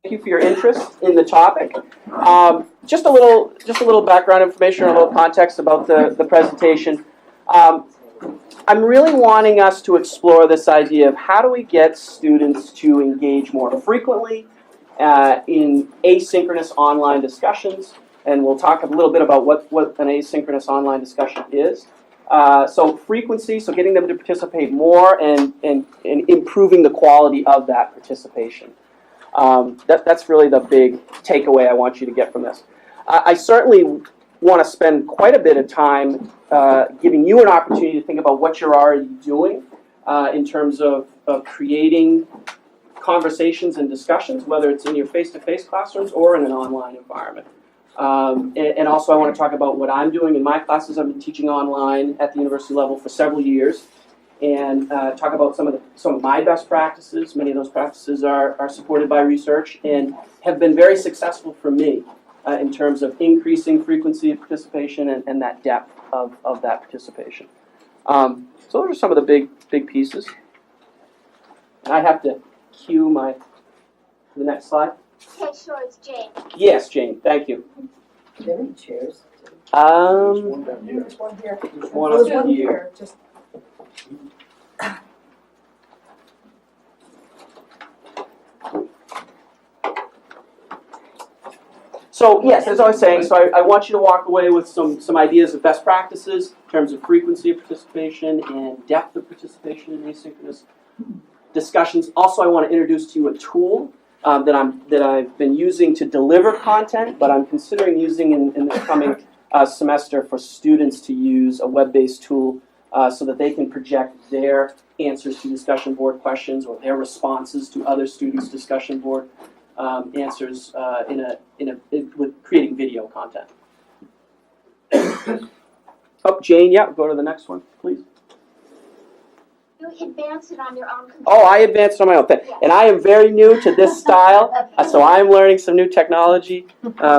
Thank you for your interest in the topic. Just a little background information or a little context about the presentation. I'm really wanting us to explore this idea of how do we get students to engage more frequently in asynchronous online discussions, and we'll talk a little bit about what an asynchronous online discussion is. So frequency, so getting them to participate more and improving the quality of that participation. That's really the big takeaway I want you to get from this. I certainly want to spend quite a bit of time giving you an opportunity to think about what you're already doing in terms of creating conversations and discussions, whether it's in your face-to-face classrooms or in an online environment. And also I want to talk about what I'm doing in my classes. I've been teaching online at the university level for several years, and talk about some of my best practices. Many of those practices are supported by research and have been very successful for me in terms of increasing frequency of participation and that depth of that participation. So those are some of the big pieces. And I have to cue the next slide. Okay, sure, it's Jane. Yes, Jane, thank you. Do you have any chairs? There's one here. There's one up here. Just So yes, as I was saying, so I want you to walk away with some ideas of best practices in terms of frequency of participation and depth of participation in asynchronous discussions. Also, I want to introduce to you a tool that I've been using to deliver content, but I'm considering using in the coming semester for students to use a web-based tool so that they can project their answers to discussion board questions or their responses to other students' discussion board answers with creating video content. Oh, Jane, yeah, go to the next one, please. You advance it on your own computer. Oh, I advanced on my own. And I am very new to this style, so I'm learning some new technology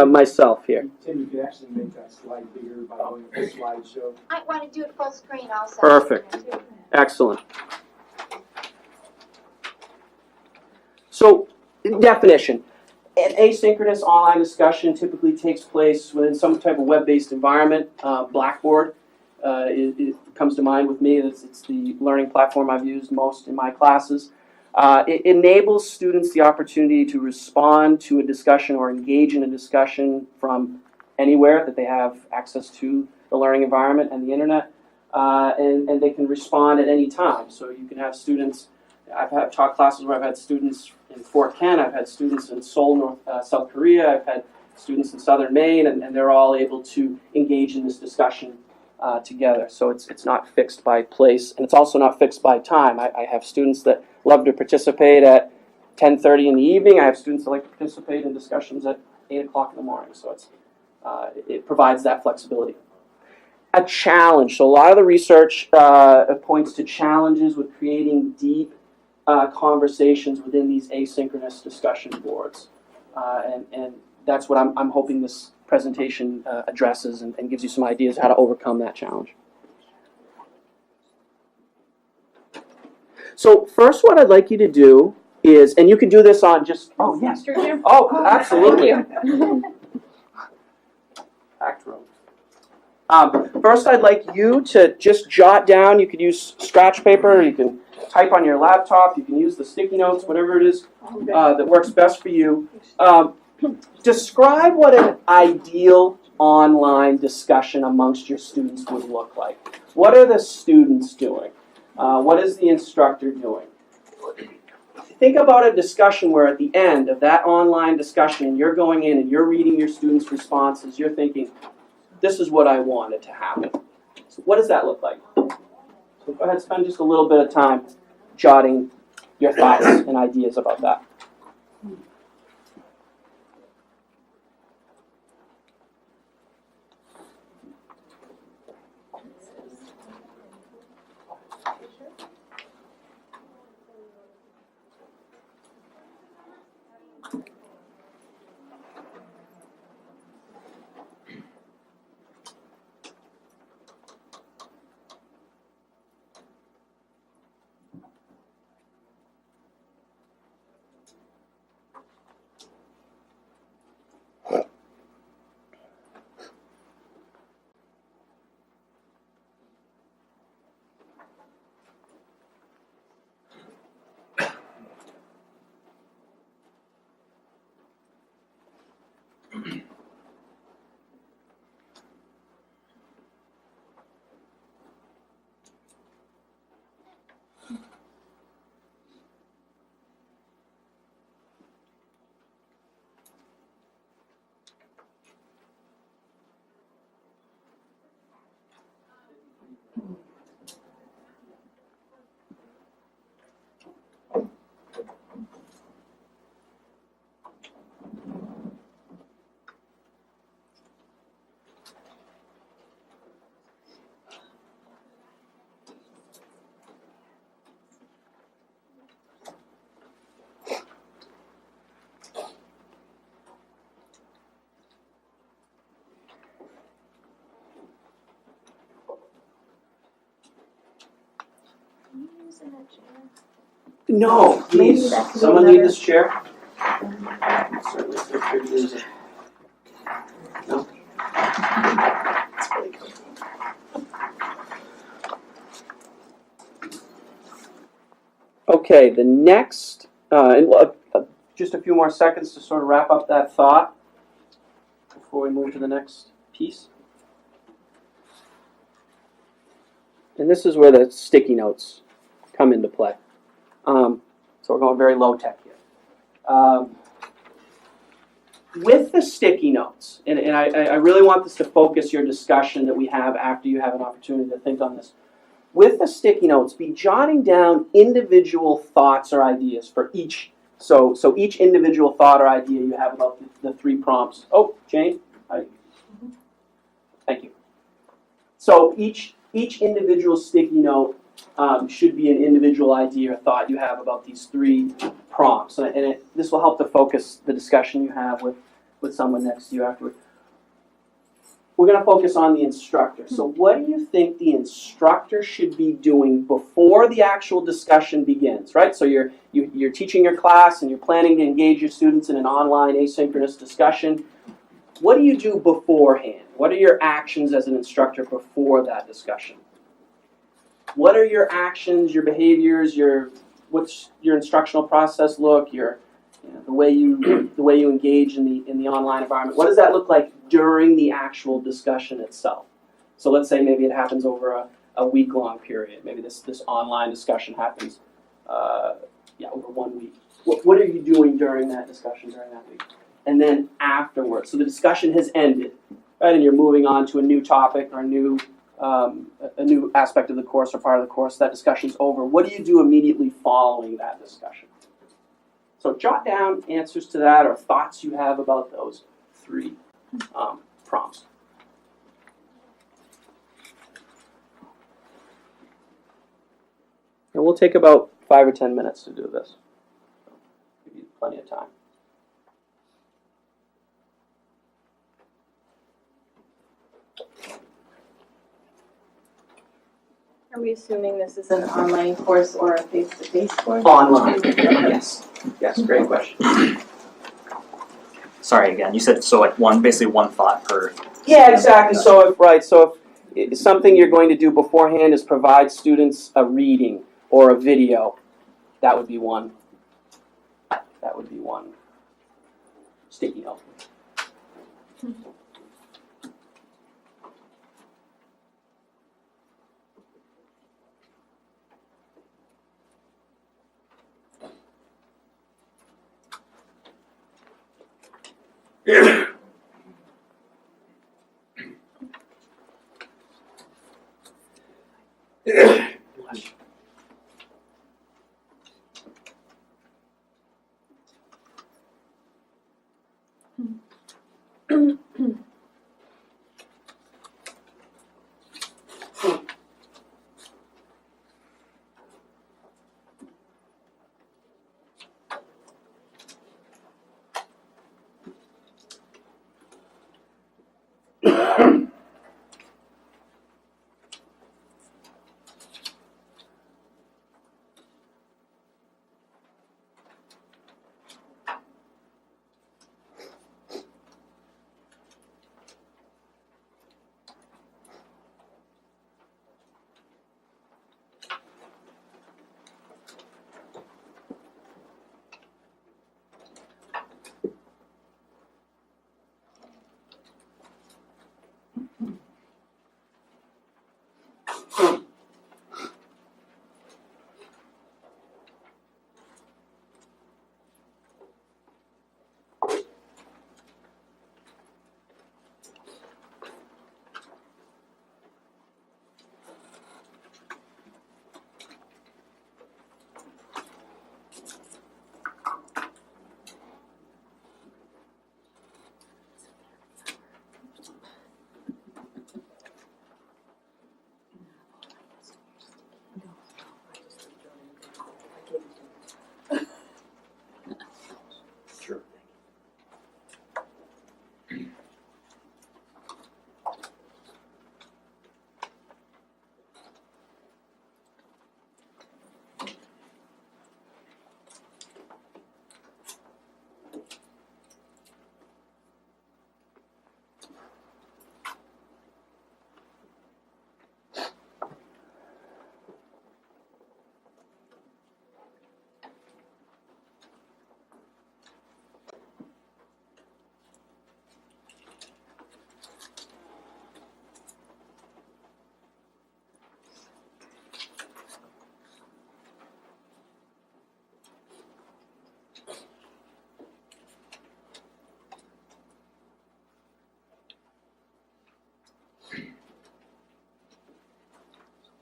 myself here. Tim, you can actually make that slide bigger by going to the slideshow. I want to do it full screen also. Perfect. Excellent. So, definition. An asynchronous online discussion typically takes place within some type of web-based environment. Blackboard it comes to mind with me. It's the learning platform I've used most in my classes. It enables students the opportunity to respond to a discussion or engage in a discussion from anywhere that they have access to the learning environment and the internet, and they can respond at any time. So you can have students. I've taught classes where I've had students in Fort Kent, I've had students in Seoul, South Korea, I've had students in southern Maine, and they're all able to engage in this discussion together. So it's not fixed by place, and it's also not fixed by time. I have students that love to participate at 10:30 in the evening. I have students that like to participate in discussions at 8 o'clock in the morning. So it provides that flexibility. A challenge. So a lot of the research points to challenges with creating deep conversations within these asynchronous discussion boards, and that's what I'm hoping this presentation addresses and gives you some ideas how to overcome that challenge. So first, what I'd like you to do is, and you can do this on just, oh yes, oh absolutely. Act room. First, I'd like you to just jot down. You could use scratch paper. You can type on your laptop. You can use the sticky notes, whatever it is that works best for you. Describe what an ideal online discussion amongst your students would look like. What are the students doing? What is the instructor doing? Think about a discussion where at the end of that online discussion, you're going in and you're reading your students' responses. You're thinking, this is what I wanted to happen. So what does that look like? So go ahead, spend just a little bit of time jotting your thoughts and ideas about that. No, Maybe please, that could be someone leave another- this chair. Certainly feel free to use it. No? It's really good. Okay, the next, just a few more seconds to sort of wrap up that thought before we move to the next piece. And this is where the sticky notes come into play. So we're going very low tech here. With the sticky notes, and I really want this to focus your discussion that we have after you have an opportunity to think on this. With the sticky notes, be jotting down individual thoughts or ideas for each. So each individual thought or idea you have about the 3 prompts. Oh, Jane, hi. Thank you. So each individual sticky note should be an individual idea or thought you have about these 3 prompts, and this will help to focus the discussion you have with someone next to you afterward. We're going to focus on the instructor. So what do you think the instructor should be doing before the actual discussion begins, right? So you're teaching your class and you're planning to engage your students in an online asynchronous discussion. What do you do beforehand? What are your actions as an instructor before that discussion? What are your actions, your behaviors, what's your instructional process look, the way you engage in the online environment? What does that look like during the actual discussion itself? So let's say maybe it happens over a week-long period. Maybe this online discussion happens over 1 week. What are you doing during that discussion during that week? And then afterwards, so the discussion has ended, right? And you're moving on to a new topic or a new aspect of the course or part of the course. That discussion's over. What do you do immediately following that discussion? So jot down answers to that or thoughts you have about those 3 prompts. And we'll take about 5 or 10 minutes to do this. Give you plenty of time. Are we assuming this is an online course or a face-to-face course? Online. Yes. Yes, great question. Sorry again, you said so like basically one thought per. Yeah, exactly. So if something you're going to do beforehand is provide students a reading or a video, that would be one. That would be one sticky note.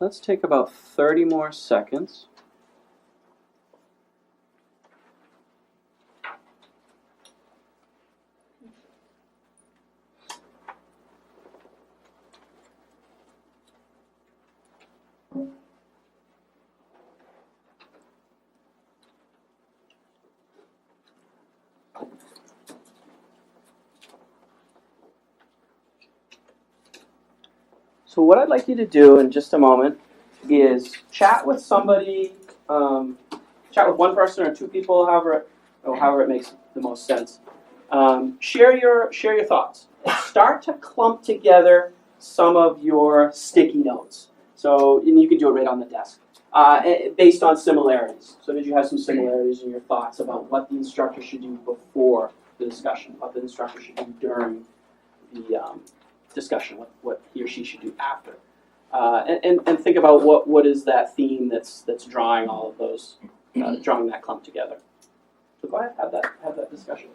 let's take about 30 more seconds. So what I'd like you to do in just a moment is chat with somebody, chat with one person or two people, however it makes the most sense. Share your thoughts. Start to clump together some of your sticky notes. So, and you can do it right on the desk, based on similarities. So did you have some similarities in your thoughts about what the instructor should do before the discussion, what the instructor should do during the discussion, what he or she should do after, and think about what is that theme that's drawing all of those, drawing that clump together. So go ahead, have that discussion.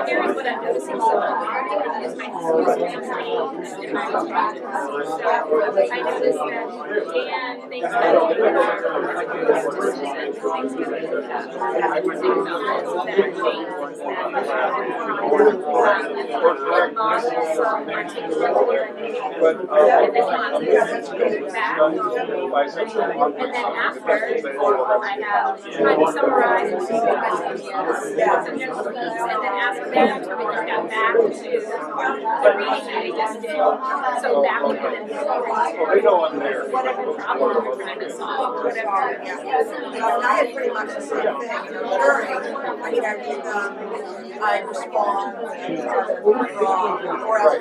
Here's what I'm noticing. So I noticed that Dan thinks I had pretty much the same thing, I respond, or ask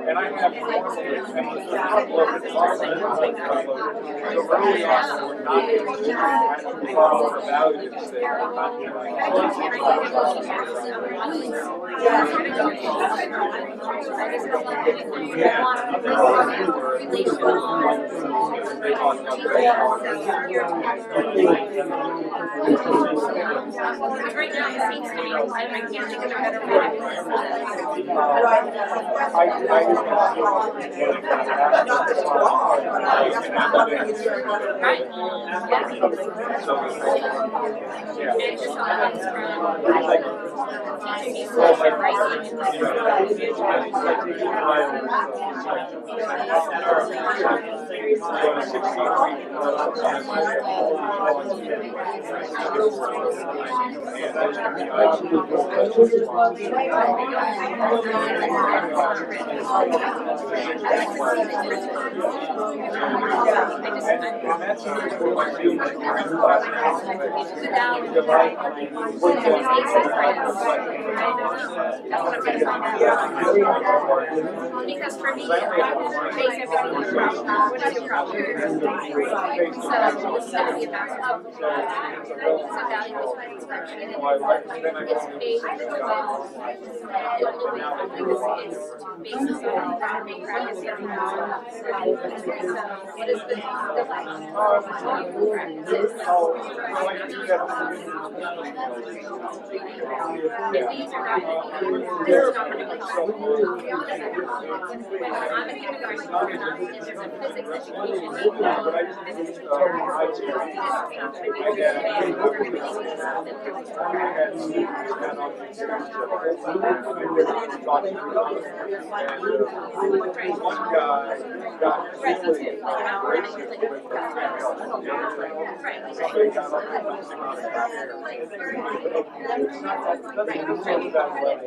And I have a couple of the so early on, we're not valued to say, right now it seems to me like I can't think of a better way to do Because for me, it makes everything a problem. What is your problem? So this is going to be about evaluation spreadsheet. It's the only way to do this is to basis on academic practice and what is the and these are not going to be, this is not going to be helpful. When I'm a kindergarten teacher and there's a physics education need, physics teacher,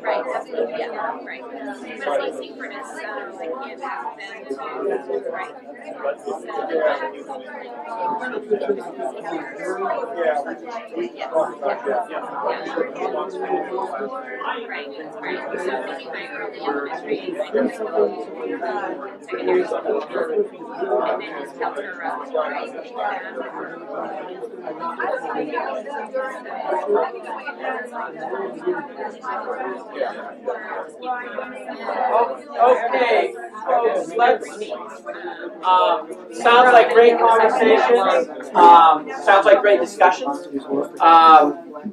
right, absolutely, yeah, right. But it's asynchronous, I can't have them to, right. Right, right. So thinking my early elementary, secondary school, and then just help her Okay, folks, sounds like great conversations, sounds like great discussions.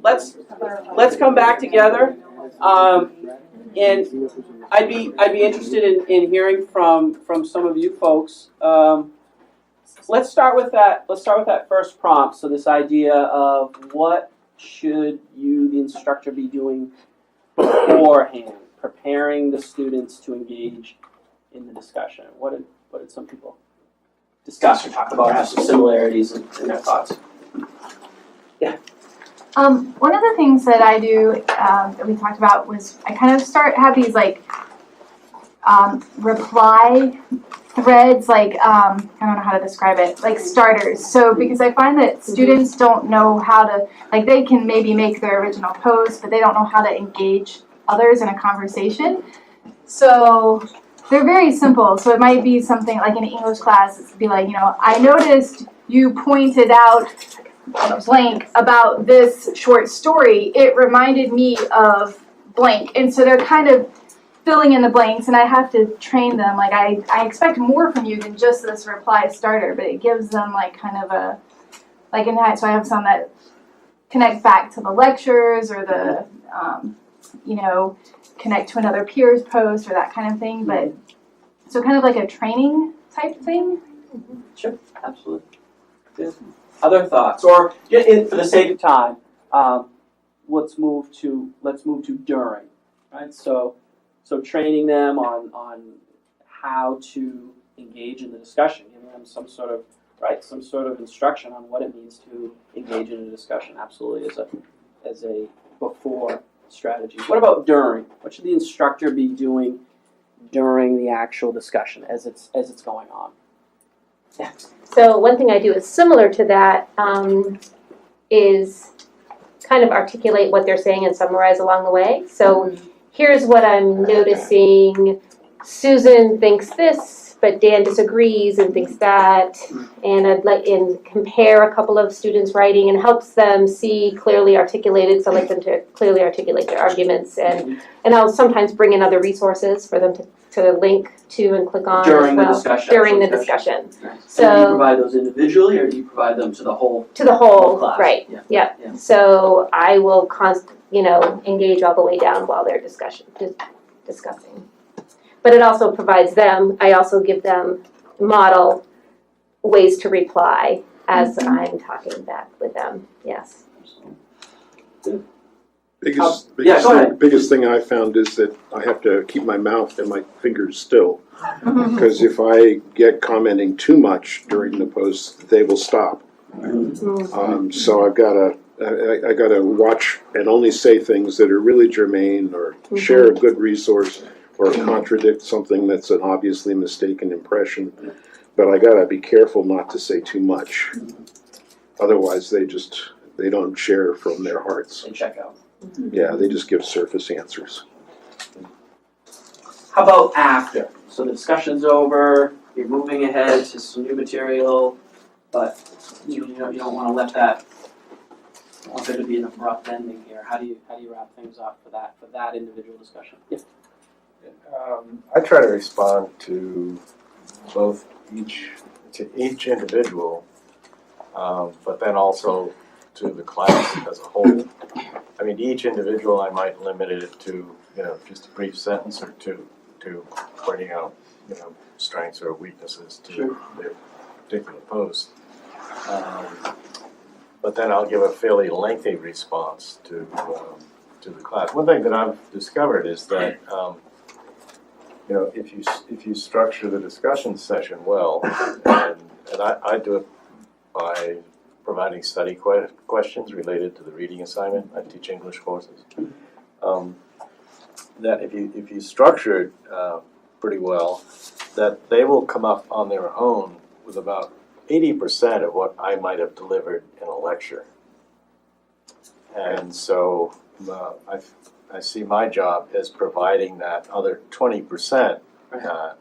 Let's come back together, and I'd be interested in hearing from some of you folks. Let's start with that first prompt. So this idea of what should you, the instructor, be doing beforehand, preparing the students to engage in the discussion. What did some people discuss or talk about, have some similarities in their thoughts? Yeah. One of the things that I do that we talked about was I kind of have these like reply threads, like I don't know how to describe it, like starters. So because I find that students don't know how to, like they can maybe make their original post, but they don't know how to engage others in a conversation. So they're very simple. So it might be something like in an English class, it'd be like, I noticed you pointed out blank about this short story. It reminded me of blank. And so they're kind of filling in the blanks, and I have to train them. Like I expect more from you than just this reply starter, but it gives them like kind of a, like in that, so I have some that connect back to the lectures or the, connect to another peer's post or that kind of thing. But so kind of like a training type thing. Sure, absolutely. Yeah. Other thoughts, or for the sake of time, let's move to during, right? So training them on how to engage in the discussion, giving them some sort of instruction on what it means to engage in a discussion. Absolutely, as a before strategy. What about during? What should the instructor be doing during the actual discussion as it's going on? Yeah. So one thing I do is similar to that, is kind of articulate what they're saying and summarize along the way. So here's what I'm noticing. Susan thinks this, but Dan disagrees and thinks that. And I'd like compare a couple of students' writing and helps them see clearly articulated. So I like them to clearly articulate their arguments, and I'll sometimes bring in other resources for them to link to and click on During as well. During the discussion. Nice. So do you provide those individually, or do you provide them to the whole? To the whole class? Right? Yeah. So I will engage all the way down while they're discussing. But it also provides them. I also give them model ways to reply as I'm talking back with them. Yes. Biggest thing I found is that I have to keep my mouth and my fingers still, because if I get commenting too much during the post, they will stop. So I've got to watch and only say things that are really germane, or share a good resource, or contradict something that's an obviously mistaken impression. But I got to be careful not to say too much. Otherwise, they don't share from their hearts. And check out. Yeah, they just give surface answers. How about after? So the discussion's over, you're moving ahead to some new material, but you don't want to let that. I want there to be an abrupt ending here. How do you wrap things up for that individual discussion? Yes. I try to respond to each individual, but then also to the class as a whole. I mean, each individual I might limit it to, just a brief sentence or two to pointing out, strengths or weaknesses to their particular post. But then I'll give a fairly lengthy response to the class. One thing that I've discovered is that if you structure the discussion session well, and I do it by providing study questions related to the reading assignment. I teach English courses. That if you structure it pretty well, that they will come up on their own with about 80% of what I might have delivered in a lecture. And so I see my job as providing that other 20%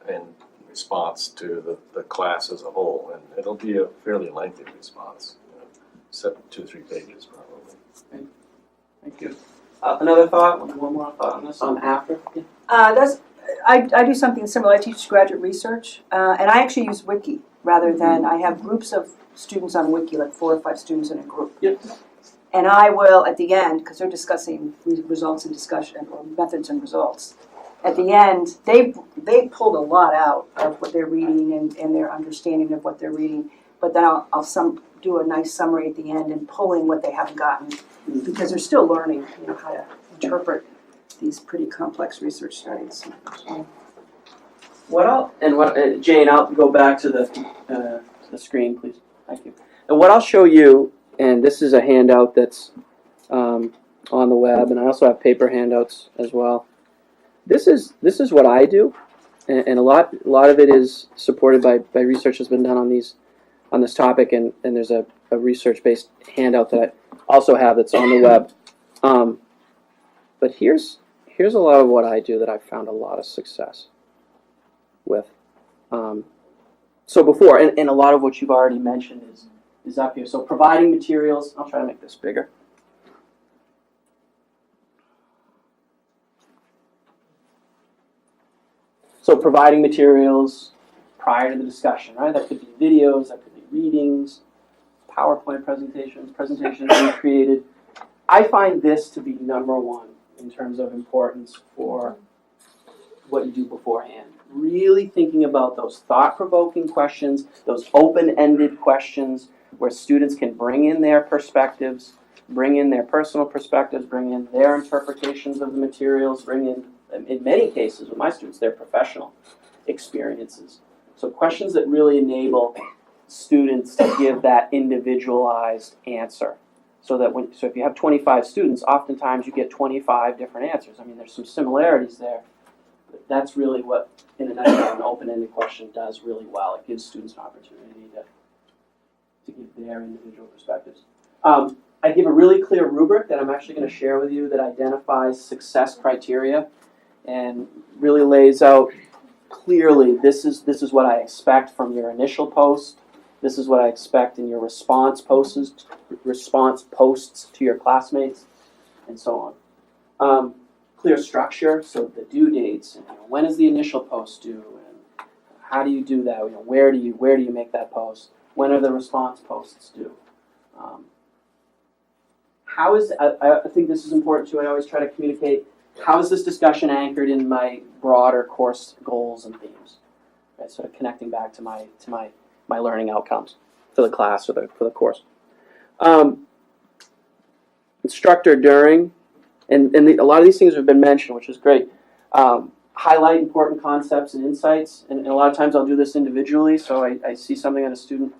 in response to the class as a whole. And it'll be a fairly lengthy response, 2 or 3 pages probably. Thank you. Another thought? One more thought on this? After? I do something similar. I teach graduate research, and I actually use Wiki rather than I have groups of students on Wiki, like 4 or 5 students in a group. Yep. And I will, at the end, because they're discussing results and discussion, or methods and results, at the end, they pulled a lot out of what they're reading and their understanding of what they're reading. But then I'll do a nice summary at the end and pull in what they haven't gotten, because they're still learning, how to interpret these pretty complex research studies. Jane, I'll go back to the screen, please. Thank you. And what I'll show you, and this is a handout that's on the web, and I also have paper handouts as well. This is what I do, and a lot of it is supported by research that's been done on this topic, and there's a research-based handout that I also have that's on the web. But here's a lot of what I do that I've found a lot of success with. So before, and a lot of what you've already mentioned is up here. So providing materials, I'll try to make this bigger. So providing materials prior to the discussion, right? That could be videos, that could be readings, PowerPoint presentations being created. I find this to be number one in terms of importance for what you do beforehand. Really thinking about those thought-provoking questions, those open-ended questions where students can bring in their perspectives, bring in their personal perspectives, bring in their interpretations of the materials, bring in many cases with my students, their professional experiences. So questions that really enable students to give that individualized answer. So if you have 25 students, oftentimes you get 25 different answers. I mean, there's some similarities there, but that's really what, in a nutshell, an open-ended question does really well. It gives students an opportunity to give their individual perspectives. I give a really clear rubric that I'm actually going to share with you that identifies success criteria and really lays out clearly this is what I expect from your initial post. This is what I expect in your response posts to your classmates, and so on. Clear structure, so the due dates, and when is the initial post due, and how do you do that? Where do you make that post? When are the response posts due? I think this is important too. I always try to communicate. How is this discussion anchored in my broader course goals and themes? Right, sort of connecting back to my learning outcomes for the class or for the course. Instructor during, and a lot of these things have been mentioned, which is great. Highlight important concepts and insights, and a lot of times I'll do this individually. So I see something that a student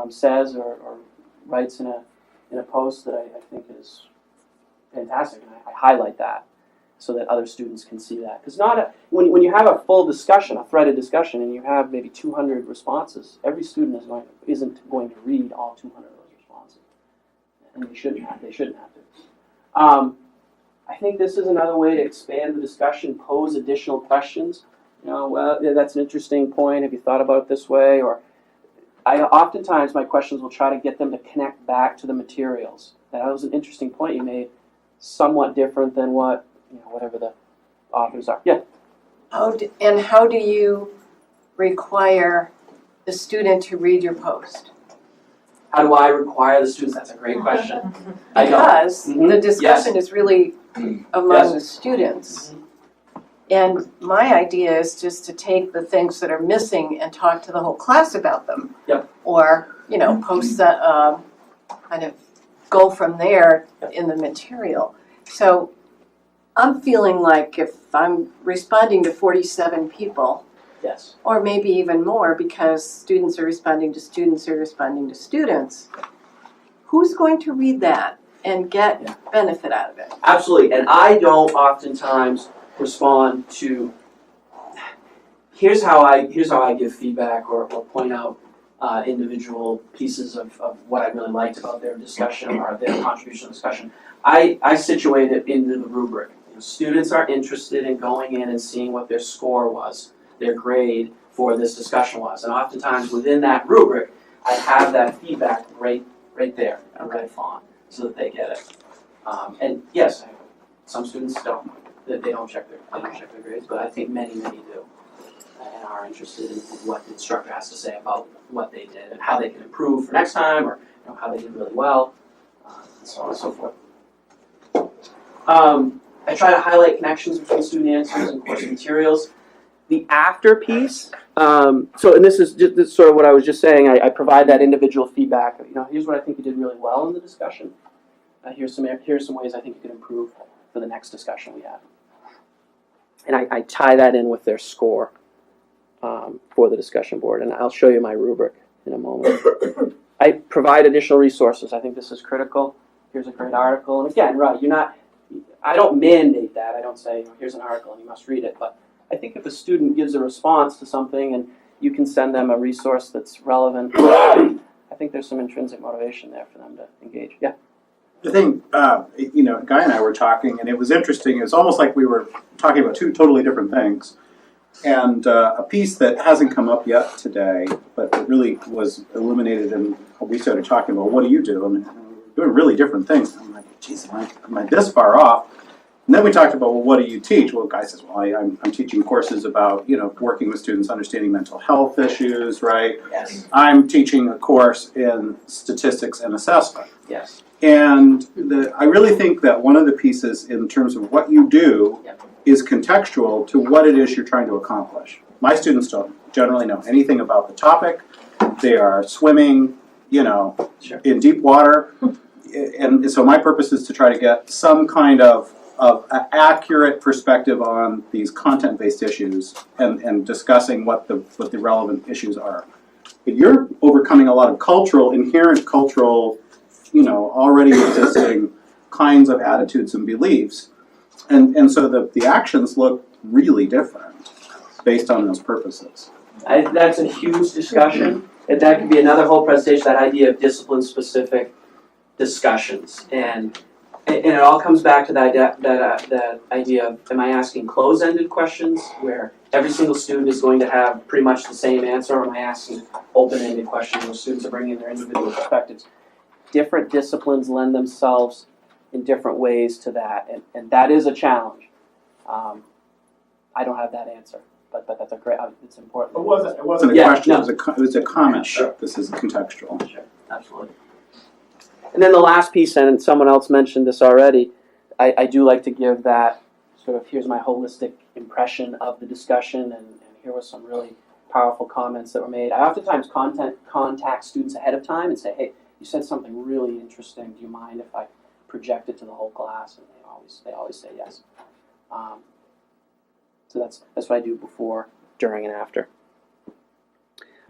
says or writes in a post that I think is fantastic, and I highlight that so that other students can see that. Because when you have a full discussion, a threaded discussion, and you have maybe 200 responses, every student isn't going to read all 200 of those responses, and they shouldn't have to. I think this is another way to expand the discussion, pose additional questions. Well, yeah, that's an interesting point. Have you thought about it this way? Or oftentimes my questions will try to get them to connect back to the materials. That was an interesting point you made, somewhat different than what, whatever the authors are. Yeah. How do you require the student to read your post? How do I require the students? That's a great question. I don't. Because Mhm. the discussion is really among the students. And my idea is just to take the things that are missing and talk to the whole class about them. Yep. Or, post that, kind of go from there in the material. So I'm feeling like if I'm responding to 47 people, Yes. or maybe even more because students are responding to students who are responding to students, who's going to read that and get benefit out of it? Absolutely. And I don't oftentimes respond to, here's how I give feedback or point out individual pieces of what I really liked about their discussion or their contribution to the discussion. I situate it into the rubric. Students are interested in going in and seeing what their score was, their grade for this discussion was. And oftentimes within that rubric, I have that feedback right there in red font so that they get it. And yes, some students don't. They don't check their grades, but I think many do and are interested in what the instructor has to say about what they did and how they can improve for next time, or how they did really well, and so on and so forth. I try to highlight connections between student answers and course materials. The after piece, and this is sort of what I was just saying, I provide that individual feedback. Here's what I think you did really well in the discussion. Here's some ways I think you could improve for the next discussion we have. And I tie that in with their score for the discussion board, and I'll show you my rubric in a moment. I provide additional resources. I think this is critical. Here's a great article, and again, I don't mandate that. I don't say, here's an article and you must read it, but I think if a student gives a response to something and you can send them a resource that's relevant, I think there's some intrinsic motivation there for them to engage. Yeah. I think, Guy and I were talking, and it was interesting. It's almost like we were talking about two totally different things. And a piece that hasn't come up yet today, but it really was illuminated, and we started talking about, what do you do? And we're doing really different things. I'm like, geez, am I this far off? And then we talked about, well, what do you teach? Well, Guy says, well, I'm teaching courses about, working with students, understanding mental health issues, right? Yes. I'm teaching a course in statistics and assessment. Yes. And I really think that one of the pieces in terms of what you do is contextual to what it is you're trying to accomplish. My students don't generally know anything about the topic. They are swimming, in deep water. And so my purpose is to try to get some kind of accurate perspective on these content-based issues and discussing what the relevant issues are. But you're overcoming a lot of inherent cultural, already existing kinds of attitudes and beliefs. And so the actions look really different based on those purposes. That's a huge discussion, and that could be another whole presentation, that idea of discipline-specific discussions. And it all comes back to that idea of, am I asking closed-ended questions where every single student is going to have pretty much the same answer, or am I asking open-ended questions where students are bringing their individual perspectives? Different disciplines lend themselves in different ways to that, and that is a challenge. I don't have that answer, but that's it's important. It wasn't a question, no. It was a comment. Sure. This is contextual. Sure, absolutely. And then the last piece, and someone else mentioned this already, I do like to give that sort of, here's my holistic impression of the discussion, and here were some really powerful comments that were made. I oftentimes contact students ahead of time and say, hey, you said something really interesting. Do you mind if I project it to the whole class? And they always say yes. So that's what I do before, during, and after.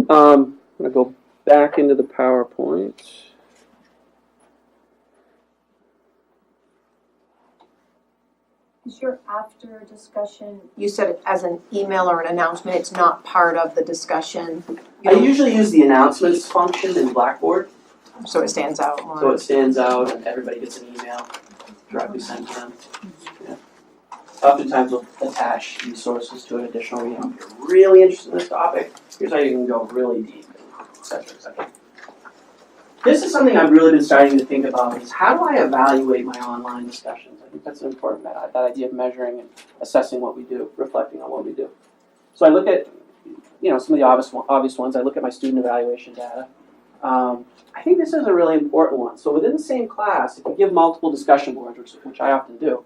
I'm going to go back into the PowerPoint. Is your after discussion, you said it as an email or an announcement, it's not part of the discussion? I usually use the announcements function in Blackboard. So it stands out more. So it stands out and everybody gets an email. directly sent to them. Yeah. Oftentimes we'll attach resources to an additional, if you're really interested in this topic, here's how you can go really deep, et cetera, et cetera. This is something I've really been starting to think about, is how do I evaluate my online discussions? I think that's an important, that idea of measuring and assessing what we do, reflecting on what we do. So I look at, some of the obvious ones. I look at my student evaluation data. I think this is a really important one. So within the same class, if you give multiple discussion boards, which I often do,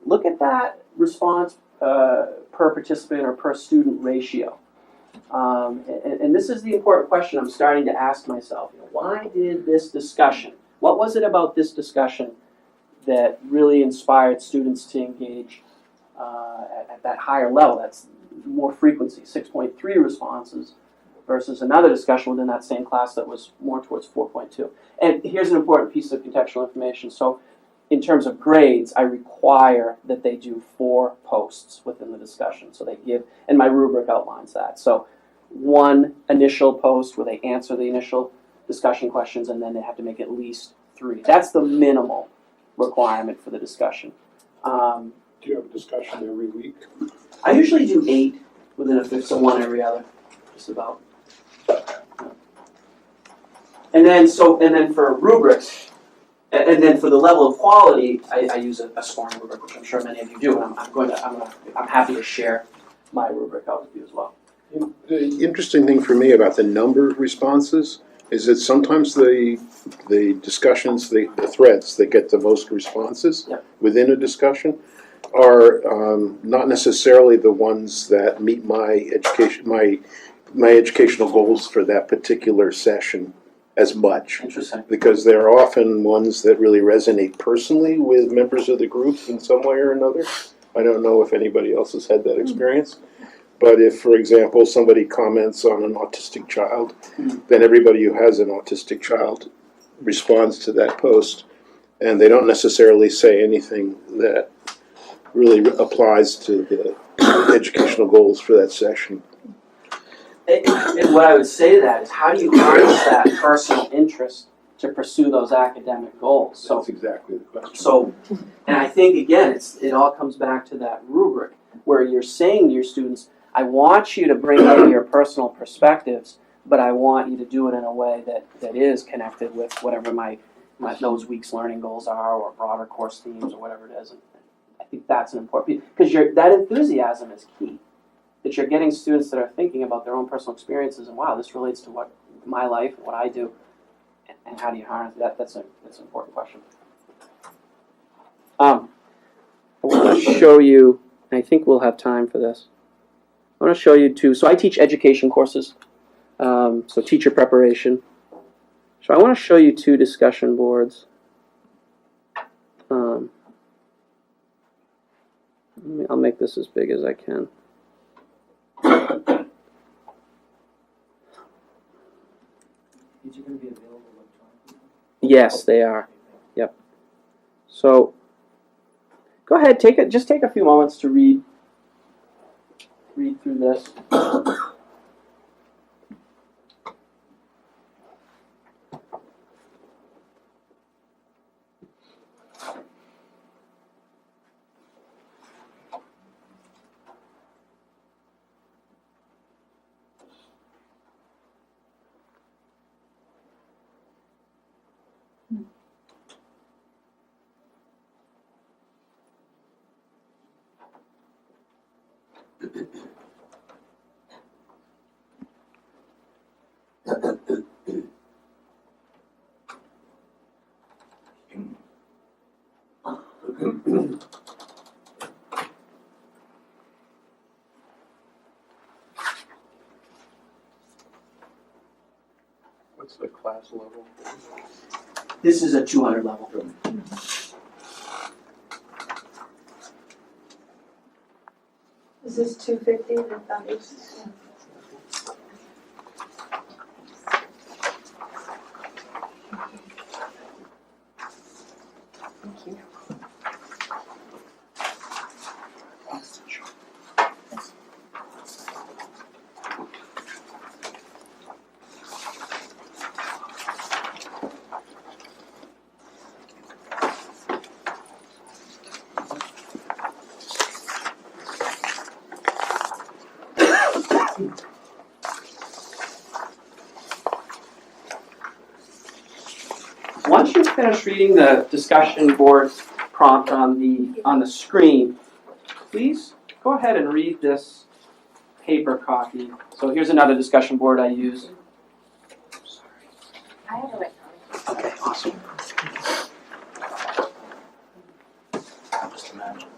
look at that response per participant or per student ratio. And this is the important question I'm starting to ask myself. Why did this discussion, what was it about this discussion that really inspired students to engage at that higher level? That's more frequency, 6.3 responses, versus another discussion within that same class that was more towards 4.2. And here's an important piece of contextual information. So in terms of grades, I require that they do 4 posts within the discussion. So they give, and my rubric outlines that. So 1 initial post where they answer the initial discussion questions, and then they have to make at least 3. That's the minimal requirement for the discussion. Do you have a discussion every week? I usually do 8 within a fifth, so 1 every other, just about. And then for rubrics, and then for the level of quality, I use a scoring rubric, which I'm sure many of you do, and I'm happy to share my rubric out with you as well. The interesting thing for me about the number of responses is that sometimes the discussions, the threads that get the most responses within a discussion are not necessarily the ones that meet my educational goals for that particular session as much. Interesting. Because they're often ones that really resonate personally with members of the group in some way or another. I don't know if anybody else has had that experience. But if, for example, somebody comments on an autistic child, then everybody who has an autistic child responds to that post, and they don't necessarily say anything that really applies to the educational goals for that session. And what I would say to that is, how do you harness that personal interest to pursue those academic goals? So, that's exactly the question. So, and I think, again, it all comes back to that rubric, where you're saying to your students, I want you to bring in your personal perspectives, but I want you to do it in a way that is connected with whatever my those week's learning goals are, or broader course themes, or whatever it is. And I think that's an important piece, because that enthusiasm is key. That you're getting students that are thinking about their own personal experiences, and wow, this relates to what my life and what I do, and how do you harness that? That's an important question. I want to show you, and I think we'll have time for this. I want to show you 2. So I teach education courses, so teacher preparation. So I want to show you 2 discussion boards. I'll make this as big as I can. These are going to be available electronically? Yes, they are. Yep. So go ahead, just take a few moments to read through this. What's the class level? This is a 200 level. Is this 250 the foundation? Thank you. Once you finish reading the discussion board prompt on the screen, please go ahead and read this paper copy. So here's another discussion board I use. I have electronic. Okay, awesome. Just imagine.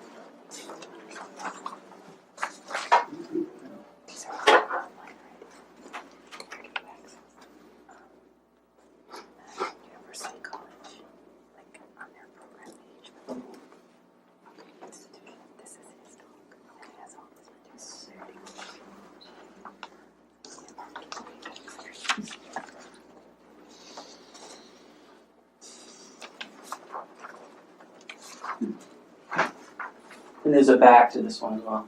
And there's a back to this one as well.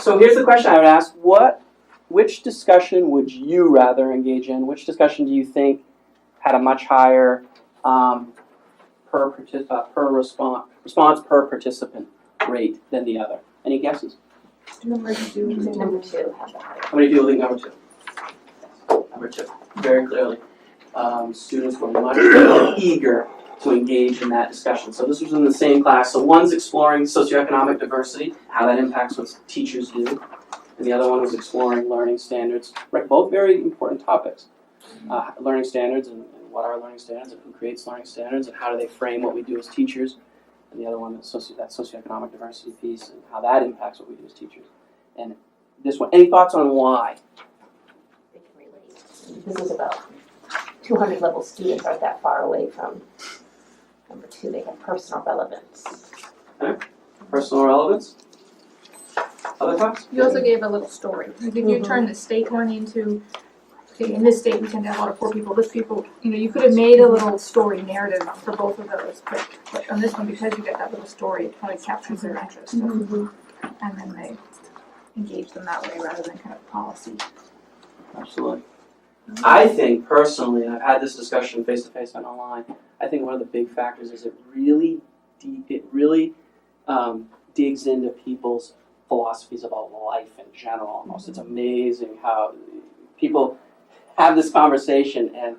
So here's the question I would ask: which discussion would you rather engage in? Which discussion do you think had a much higher response per participant rate than the other? Any guesses? Number two had the higher. How many people think number two? Number two, very clearly. Students were much more eager to engage in that discussion. So this was in the same class. So one's exploring socioeconomic diversity, how that impacts what teachers do, and the other one was exploring learning standards. Right, both very important topics. Learning standards and what are learning standards and who creates learning standards and how do they frame what we do as teachers. And the other one is that socioeconomic diversity piece and how that impacts what we do as teachers. And this one, any thoughts on why? They can relate. This is about 200 level students aren't that far away from number two. They have personal relevance. Okay. Personal relevance? Other thoughts? You also gave a little story. Like if you turn the state one into, okay, in this state we tend to have a lot of poor people, this people, you could have made a little story narrative for both of those, but on this one, because you get that little story, it kind of captures their interest. And then they engage them that way rather than kind of policy. Absolutely. I think personally, and I've had this discussion face to face and online, I think one of the big factors is it really digs into people's philosophies about life in general almost. It's amazing how people have this conversation and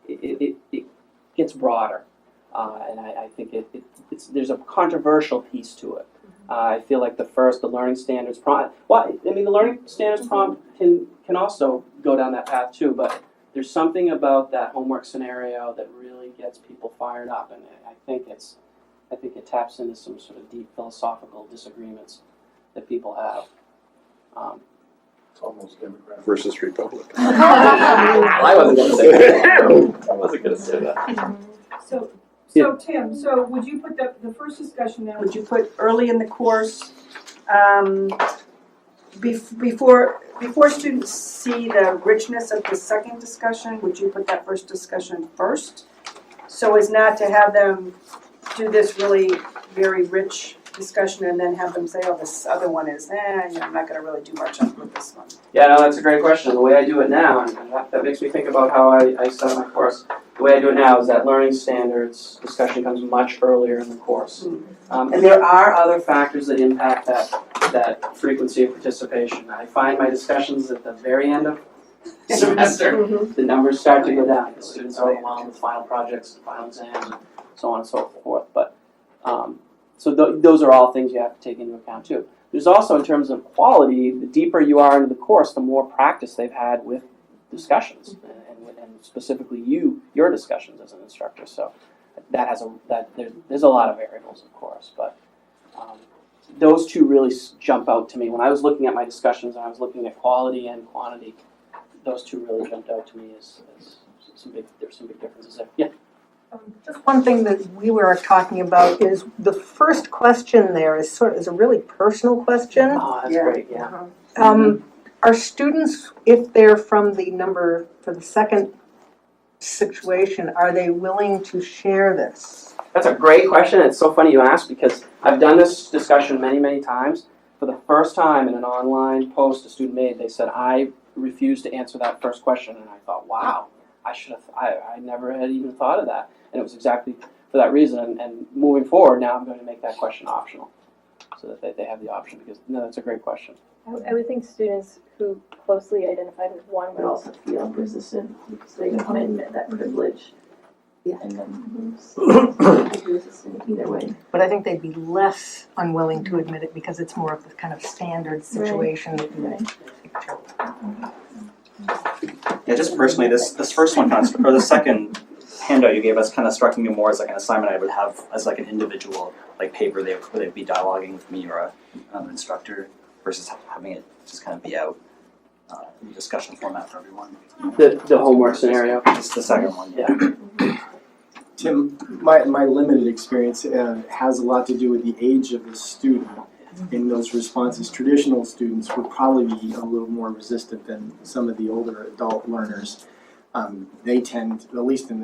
it gets broader. And I think there's a controversial piece to it. I feel like the learning standards prompt, the learning standards prompt can also go down that path too, but there's something about that homework scenario that really gets people fired up, and I think it taps into some sort of deep philosophical disagreements that people have. It's almost Democrat. Versus Republican. I wasn't going to say that. I wasn't going to say that. So Tim, would you put the first discussion now, would you put early in the course, before students see the richness of the second discussion, would you put that first discussion first? So as not to have them do this really very rich discussion and then have them say, oh, this other one is, I'm not gonna really do much with this one. Yeah, no, that's a great question. The way I do it now, and that makes me think about how I set up my course. The way I do it now is that learning standards discussion comes much earlier in the course. And there are other factors that impact that frequency of participation. I find my discussions at the very end of the semester, the numbers start to go down. The students are overwhelmed with final projects and final exams and so on and so forth. But so those are all things you have to take into account too. There's also, in terms of quality, the deeper you are into the course, the more practice they've had with discussions and specifically your discussions as an instructor. So there's a lot of variables, of course, but those two really jump out to me. When I was looking at my discussions and I was looking at quality and quantity, those two really jumped out to me as there's some big differences there. Yeah. Just one thing that we were talking about is the first question there is a really personal question. Oh, that's great, yeah. Are students, if they're from for the second situation, are they willing to share this? That's a great question. It's so funny you ask because I've done this discussion many, many times. For the first time in an online post a student made, they said, I refused to answer that first question. And I thought, wow, I never had even thought of that. And it was exactly for that reason. And moving forward, now I'm going to make that question optional so that they have the option because, no, that's a great question. I would think students who closely identified with one would also feel resistant because they don't want to admit that privilege. Yeah. And then be resistant either way. But I think they'd be less unwilling to admit it because it's more of the kind of standard situation. Yeah, just personally, this first one or the second handout you gave us kind of struck me more as like an assignment I would have as like an individual like paper where they'd be dialoguing with me or another instructor versus having it just kind of be out in discussion format for everyone. The homework scenario. It's the second one, yeah. Tim, my limited experience has a lot to do with the age of the student in those responses. Traditional students would probably be a little more resistant than some of the older adult learners. They tend, at least in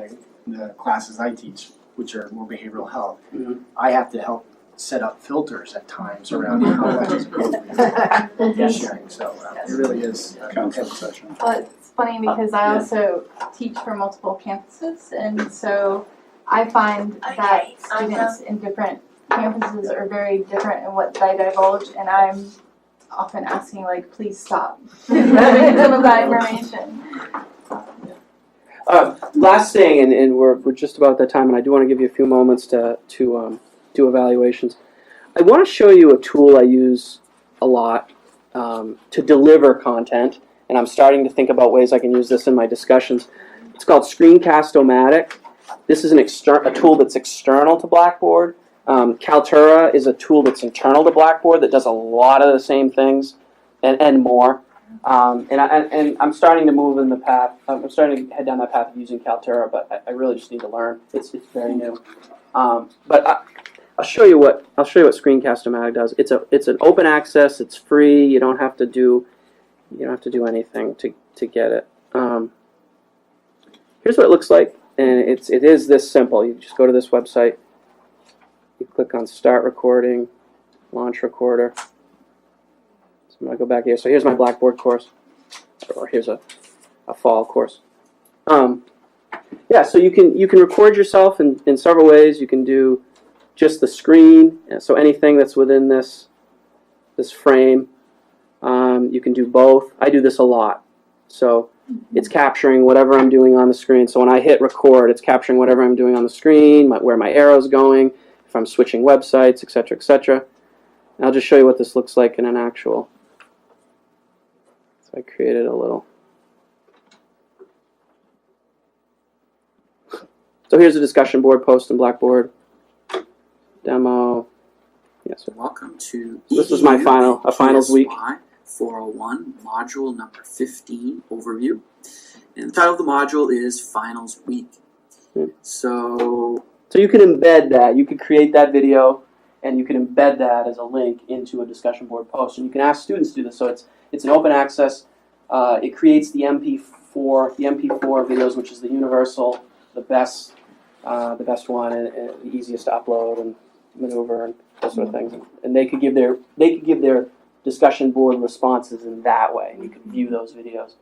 the classes I teach, which are more behavioral health, I have to help set up filters at times around how much is sharing. So it really is a counseling session. Well, it's funny because I also teach for multiple campuses, and so I find that students in different campuses are very different in what they divulge, and I'm often asking, like, please stop giving some of that information. Last thing, and we're just about that time, and I do want to give you a few moments to do evaluations. I want to show you a tool I use a lot to deliver content, and I'm starting to think about ways I can use this in my discussions. It's called Screencast-O-Matic. This is a tool that's external to Blackboard. Kaltura is a tool that's internal to Blackboard that does a lot of the same things and more. And I'm starting to move in the path. I'm starting to head down that path of using Kaltura, but I really just need to learn. It's very new. But I'll show you what Screencast-O-Matic does. It's an open access. It's free. You don't have to do anything to get it. Here's what it looks like, and it is this simple. You just go to this website. You click on Start Recording, Launch Recorder. So I'm going to go back here. So here's my Blackboard course, or here's a fall course. Yeah, so you can record yourself in several ways. You can do just the screen, so anything that's within this frame. You can do both. I do this a lot. So it's capturing whatever I'm doing on the screen. So when I hit record, it's capturing whatever I'm doing on the screen, where my arrow's going, if I'm switching websites, etc., etc. And I'll just show you what this looks like in an actual. So I created a little. So here's a discussion board post in Blackboard. Demo. Yes. Welcome to This was my finals week. 401, module number 15, overview. And the title of the module is Finals Week. So you can embed that. You could create that video, and you can embed that as a link into a discussion board post. And you can ask students to do this. So it's an open access. It creates the MP4 videos, which is the universal, the best one, and the easiest to upload and maneuver and those sort of things. And they could give their discussion board responses in that way, and you can view those videos.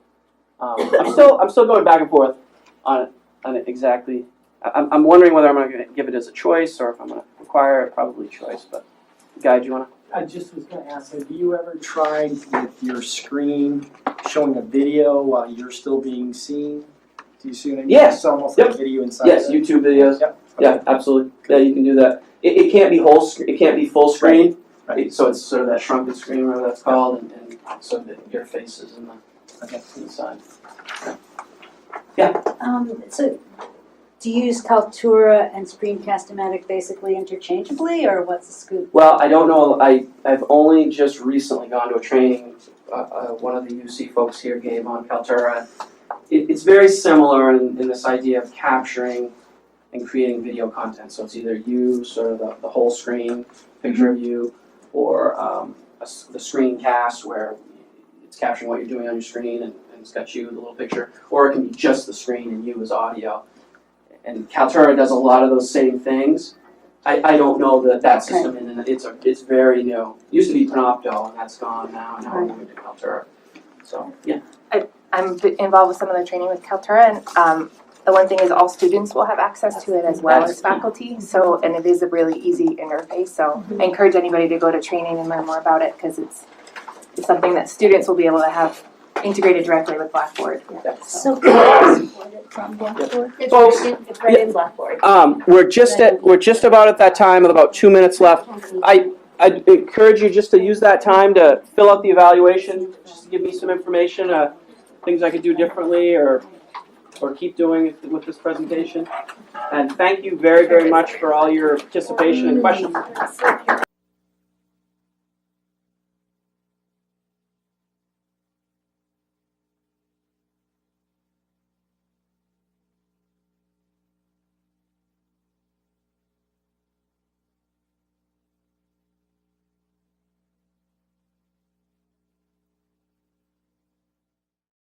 I'm still going back and forth on it exactly. I'm wondering whether I'm going to give it as a choice or if I'm going to require it. Probably choice, but Guy, do you want to? I just was going to ask, have you ever tried with your screen showing a video while you're still being seen? Do you see what I mean? Yes. It's almost like video inside. Yes, YouTube videos. Yep. Yeah, absolutely. Yeah, you can do that. It can't be it can't be full screen. Right. So it's sort of that shrunken screen, whatever that's called, and so that your face is in the Okay, to the side. So do you use Kaltura and Screencast-O-Matic basically interchangeably, or what's the scoop? Well, I don't know, I've only just recently gone to a training, one of the UC folks here gave on Kaltura. It's very similar in this idea of capturing and creating video content. So it's either you, sort of the whole screen picture of you, or the screencast where it's capturing what you're doing on your screen and it's got you, the little picture, or it can be just the screen and you as audio. And Kaltura does a lot of those same things. I don't know that system, and it's very new. It used to be Panopto, and that's gone now. Now we're moving to Kaltura. So yeah. I'm involved with some of the training with Kaltura, and the one thing is all students will have access to it as well as faculty. So, and it is a really easy interface. So I encourage anybody to go to training and learn more about it because it's something that students will be able to have integrated directly with Blackboard. So can you support it from Blackboard? It's right in Blackboard. We're just about at that time with about 2 minutes left. I'd encourage you just to use that time to fill out the evaluation, just to give me some information, things I could do differently or keep doing with this presentation. And thank you very, very much for all your participation and questions.